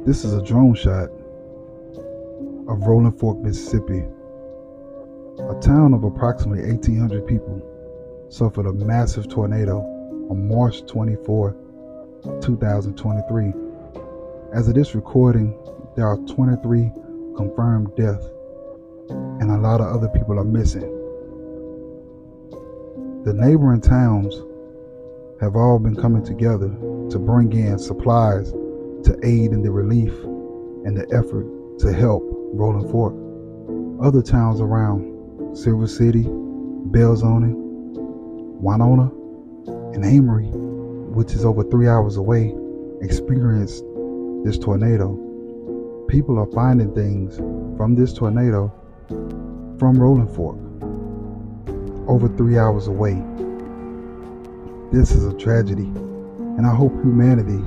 This is a drone shot of Rolling Fork, Mississippi. A town of approximately 1,800 people suffered a massive tornado on March 24, 2023. As of this recording, there are 23 confirmed deaths and a lot of other people are missing. The neighboring towns have all been coming together to bring in supplies to aid in the relief and the effort to help Rolling Fork. Other towns around Silver City, Belzoni, Winona, and Amory, which is over 3 hours away, experienced this tornado. People are finding things from this tornado from Rolling Fork, over 3 hours away. This is a tragedy, and I hope humanity